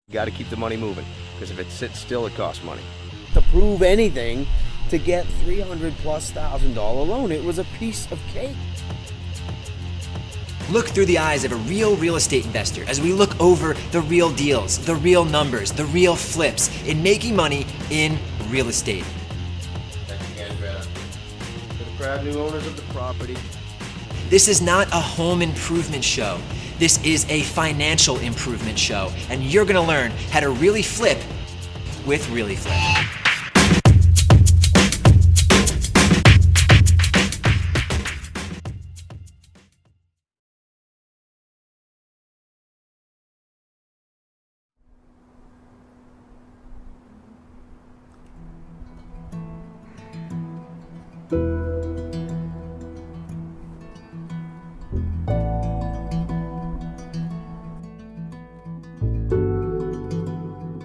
You got to keep the money moving, because if it sits still, it costs money. To prove anything, to get $300,000+ loan, it was a piece of cake. Look through the eyes of a real estate investor as we look over the real deals, the real numbers, the real flips in making money in real estate. Thanks again, Greta. For the proud new owners of the property. This is not a home improvement show. This is a financial improvement show, and you're gonna learn how to really flip with Really Flip.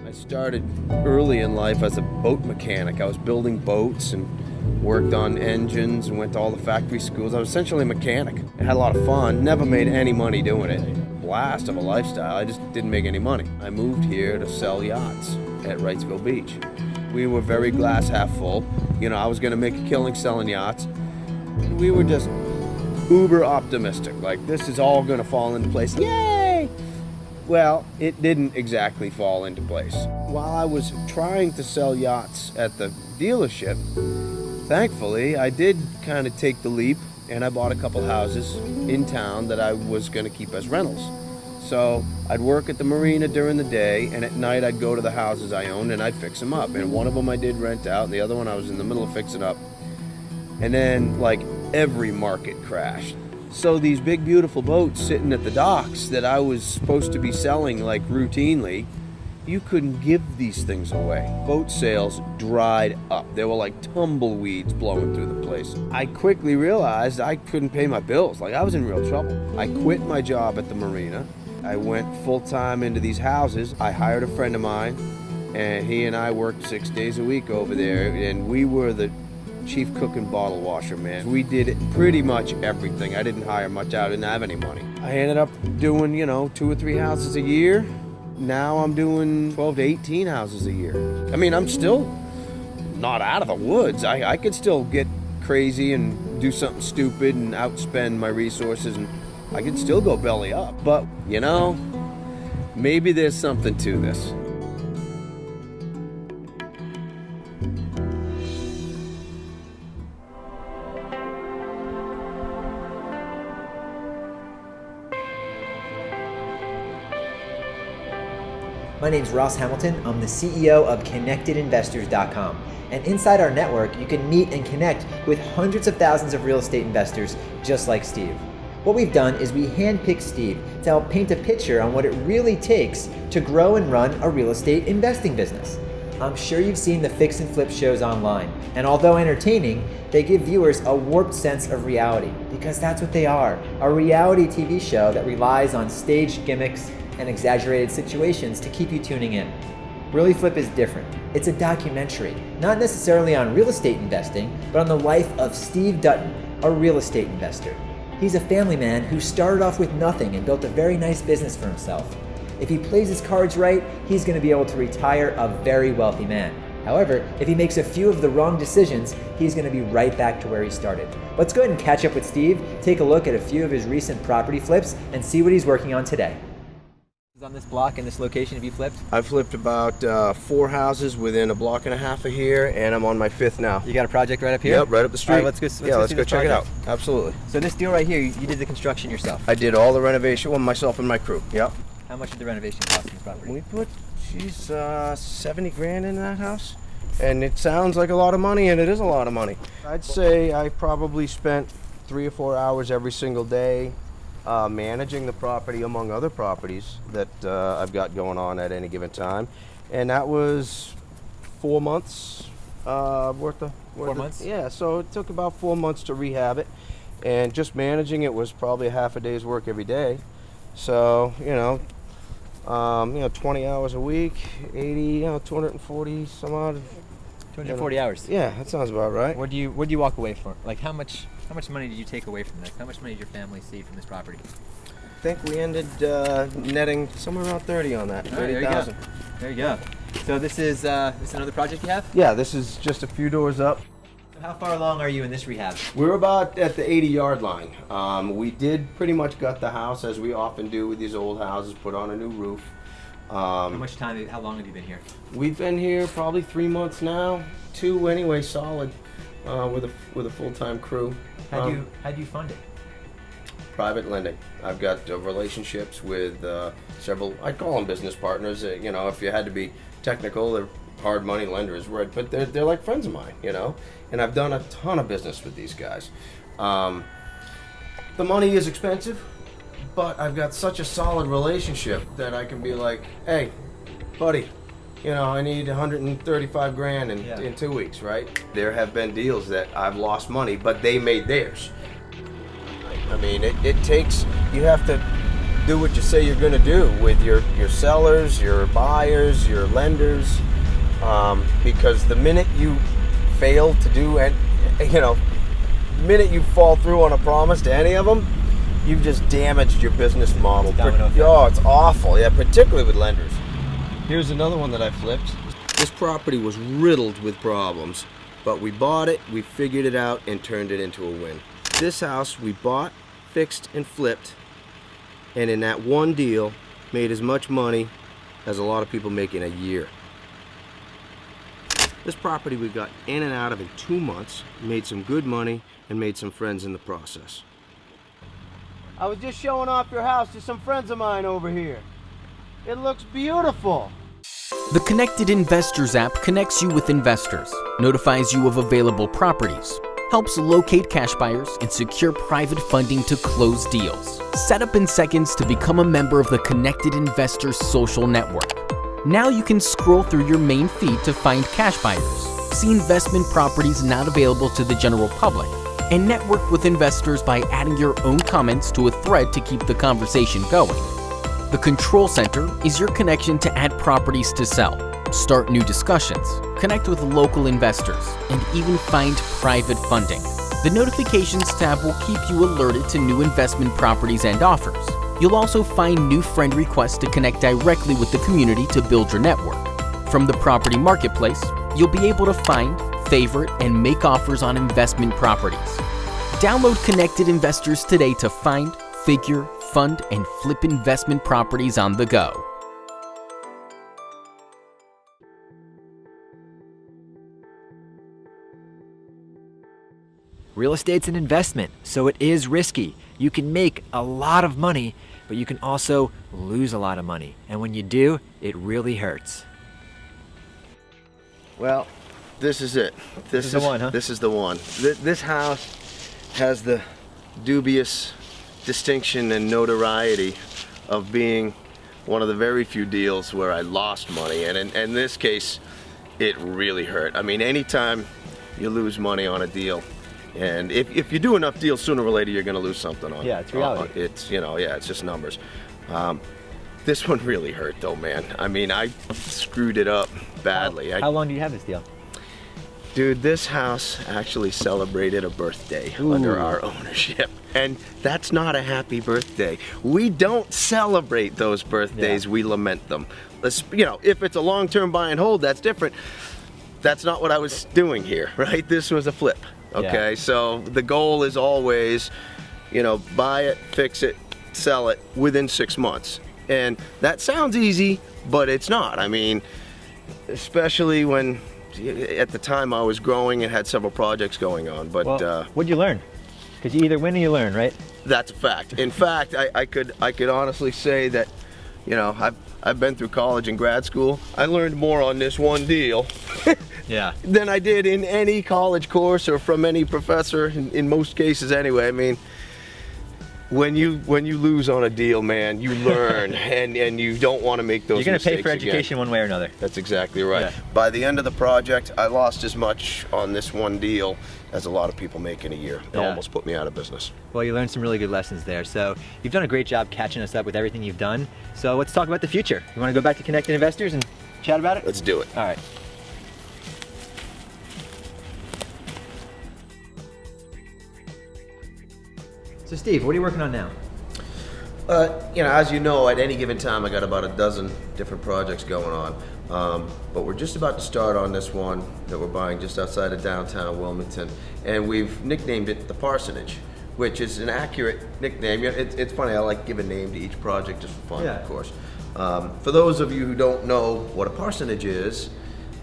I started early in life as a boat mechanic. I was building boats and worked on engines and went to all the factory schools. I was essentially a mechanic. I had a lot of fun, never made any money doing it. Blast of a lifestyle, I just didn't make any money. I moved here to sell yachts at Wrightsville Beach. We were very glass half full. You know, I was gonna make a killing selling yachts. We were just uber optimistic, like this is all gonna fall into place. Yay! Well, it didn't exactly fall into place. While I was trying to sell yachts at the dealership, thankfully, I did kind of take the leap and I bought a couple houses in town that I was going to keep as rentals. So I'd work at the marina during the day, and at night I'd go to the houses I owned and I'd fix them up. And one of them I did rent out, and the other one I was in the middle of fixing up. And then, like, every market crashed. So these big, beautiful boats sitting at the docks that I was supposed to be selling, like, routinely, you couldn't give these things away. Boat sales dried up. There were like tumbleweeds blowing through the place. I quickly realized I couldn't pay my bills. Like, I was in real trouble. I quit my job at the marina. I went full-time into these houses. I hired a friend of mine, and he and I worked 6 days a week over there, and we were the chief cook and bottle washer, man. We did pretty much everything. I didn't hire much out. I didn't have any money. I ended up doing, 2 or 3 houses a year. Now I'm doing 12 to 18 houses a year. I mean, I'm still not out of the woods. I could still get crazy and do something stupid and outspend my resources, and I could still go belly up. But, maybe there's something to this. My name's Ross Hamilton. I'm the CEO of ConnectedInvestors.com. And inside our network, you can meet and connect with hundreds of thousands of real estate investors just like Steve. What we've done is we handpicked Steve to help paint a picture on what it really takes to grow and run a real estate investing business. I'm sure you've seen the fix and flip shows online, and although entertaining, they give viewers a warped sense of reality, because that's what they are, a reality TV show that relies on staged gimmicks and exaggerated situations to keep you tuning in. Really Flip is different. It's a documentary, not necessarily on real estate investing, but on the life of Steve Dutton, a real estate investor. He's a family man who started off with nothing and built a very nice business for himself. If he plays his cards right, he's going to be able to retire a very wealthy man. However, if he makes a few of the wrong decisions, he's going to be right back to where he started. Let's go ahead and catch up with Steve, take a look at a few of his recent property flips, and see what he's working on today. On this block in this location, have you flipped? I've flipped about 4 houses within a block and a half of here, and I'm on my 5th now. You got a project right up here? Yep, right up the street. All right, let's go check it out. Absolutely. So this deal right here, you did the construction yourself? I did all the renovation, well, myself and my crew. Yep. How much did the renovation cost in the property? We put, 70 grand in that house, and it sounds like a lot of money, and it is a lot of money. I'd say I probably spent 3 or 4 hours every single day managing the property among other properties that I've got going on at any given time, and that was 4 months worth of 4 months? Yeah, so it took about 4 months to rehab it, and just managing it was probably a half a day's work every day. So 20 hours a week, 80, 240 some odd. 240 hours. Yeah, that sounds about right. What do you walk away for? Like how much money did you take away from this? How much money did your family see from this property? think we ended netting somewhere around 30 on that. All right, there you go. 30,000. There you go. So this is another project you have? Yeah, this is just a few doors up. So how far along are you in this rehab? We're about at the 80-yard line. We did pretty much gut the house, as we often do with these old houses, put on a new roof. How long have you been here? We've been here probably 3 months now, 2 anyway, solid, with a full-time crew. How'd you fund it? Private lending. I've got relationships with several, I call them business partners. You know, if you had to be technical, they're hard money lenders, right? But they're like friends of mine, you know? And I've done a ton of business with these guys. The money is expensive, but I've got such a solid relationship that I can be like, hey, buddy, you know, I need 135 grand in 2 weeks, right? There have been deals that I've lost money, but they made theirs. I mean, it takes, you have to do what you say you're going to do with your sellers, your buyers, your lenders, because the minute you fail to do, and you know, the minute you fall through on a promise to any of them, you've just damaged your business model. Oh, it's awful. Yeah, particularly with lenders. Here's another one that I flipped. This property was riddled with problems, but we bought it, we figured it out, and turned it into a win. This house we bought, fixed, and flipped, and in that one deal made as much money as a lot of people make in a year. This property we got in and out of in 2 months, made some good money, and made some friends in the process. I was just showing off your house to some friends of mine over here. It looks beautiful. The Connected Investors app connects you with investors, notifies you of available properties, helps locate cash buyers, and secure private funding to close deals. Set up in seconds to become a member of the Connected Investors social network. Now you can scroll through your main feed to find cash buyers, see investment properties not available to the general public, and network with investors by adding your own comments to a thread to keep the conversation going. The Control Center is your connection to add properties to sell, start new discussions, connect with local investors, and even find private funding. The Notifications tab will keep you alerted to new investment properties and offers. You'll also find new friend requests to connect directly with the community to build your network. From the property marketplace, you'll be able to find, favorite, and make offers on investment properties. Download Connected Investors today to find, figure, fund, and flip investment properties on the go. Real estate's an investment, so it is risky. You can make a lot of money, but you can also lose a lot of money. And when you do, it really hurts. Well, this is it. This is the one, huh? This is the one. This house has the dubious distinction and notoriety of being one of the very few deals where I lost money, and in this case, it really hurt. I mean, anytime you lose money on a deal, and if you do enough deals, sooner or later you're going to lose something on. Yeah, it's reality. It's, you know, yeah, it's just numbers. This one really hurt though, man. I mean, I screwed it up badly. How long do you have this deal? Dude, this house actually celebrated a birthday under our ownership. And that's not a happy birthday. We don't celebrate those birthdays, we lament them. You know, if it's a long-term buy and hold, that's different. That's not what I was doing here, right? This was a flip, okay? So the goal is always, you know, buy it, fix it, sell it within 6 months. And that sounds easy, but it's not. I mean, especially when at the time I was growing and had several projects going on. But what'd you learn? Because you either win or you learn, right? That's a fact. In fact, I could honestly say that, you know, I've been through college and grad school. I learned more on this one deal than I did in any college course or from any professor, in most cases anyway. I mean, when you lose on a deal, man, you learn, and you don't want to make those mistakes. You're going to pay for education one way or another. That's exactly right. By the end of the project, I lost as much on this one deal as a lot of people make in a year. It almost put me out of business. Well, you learned some really good lessons there. So you've done a great job catching us up with everything you've done. So let's talk about the future. You want to go back to Connected Investors and chat about it? Let's do it. All right. So Steve, what are you working on now? As you know, at any given time, I got about a dozen different projects going on. But we're just about to start on this one that we're buying just outside of downtown Wilmington, and we've nicknamed it the Parsonage, which is an accurate nickname. It's funny, I like giving a name to each project just for fun, of course. For those of you who don't know what a parsonage is,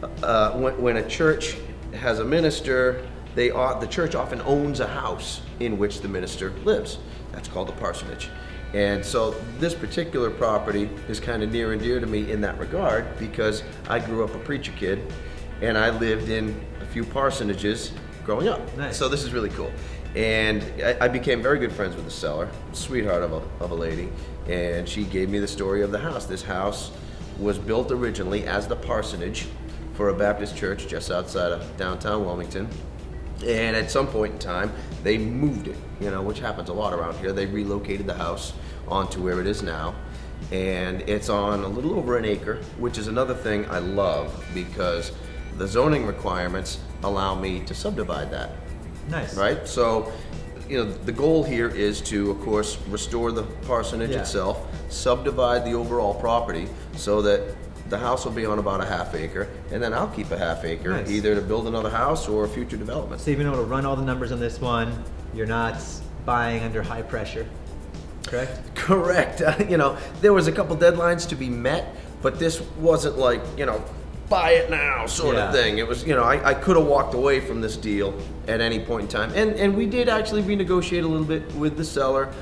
when a church has a minister, the church often owns a house in which the minister lives. That's called a parsonage. And so this particular property is kind of near and dear to me in that regard because I grew up a preacher kid and I lived in a few parsonages growing up. Nice. So this is really cool. And I became very good friends with the seller, sweetheart of a lady, and she gave me the story of the house. This house was built originally as the parsonage for a Baptist church just outside of downtown Wilmington. And at some point in time, they moved it, which happens a lot around here. They relocated the house onto where it is now. And it's on a little over an acre, which is another thing I love because the zoning requirements allow me to subdivide that. Nice. Right? So, the goal here is to, of course, restore the parsonage itself, subdivide the overall property so that the house will be on about a half acre, and then I'll keep a half acre, either to build another house or future development. So you've been able to run all the numbers on this one. You're not buying under high pressure, correct? Correct. There was a couple deadlines to be met, but this wasn't like, buy it now sort of thing. It was, I could have walked away from this deal at any point in time. And we did actually renegotiate a little bit with the seller.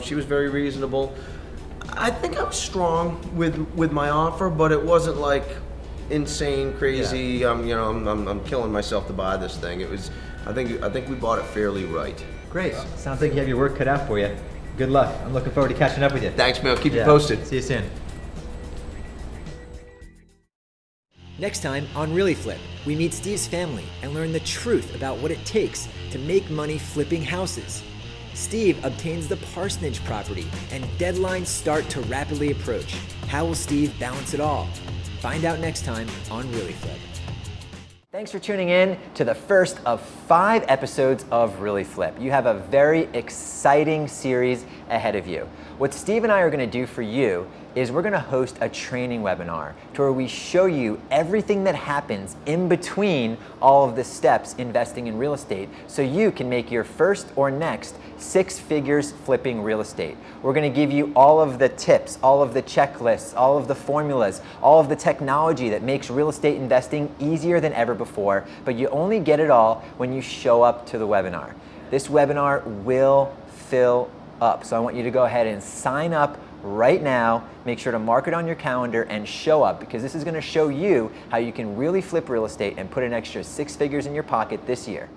She was very reasonable. I think I was strong with my offer, but it wasn't like insane, crazy. I'm killing myself to buy this thing. It was. I think we bought it fairly right. Great. Sounds like you have your work cut out for you. Good luck. I'm looking forward to catching up with you. Thanks, man. I'll keep you posted. See you soon. Next time on Really Flip, we meet Steve's family and learn the truth about what it takes to make money flipping houses. Steve obtains the parsonage property and deadlines start to rapidly approach. How will Steve balance it all? Find out next time on Really Flip. Thanks for tuning in to the first of 5 episodes of Really Flip. You have a very exciting series ahead of you. What Steve and I are going to do for you is we're going to host a training webinar to where we show you everything that happens in between all of the steps investing in real estate so you can make your first or next 6 figures flipping real estate. We're going to give you all of the tips, all of the checklists, all of the formulas, all of the technology that makes real estate investing easier than ever before, but you only get it all when you show up to the webinar. This webinar will fill up, so I want you to go ahead and sign up right now. Make sure to mark it on your calendar and show up because this is going to show you how you can really flip real estate and put an extra 6 figures in your pocket this year.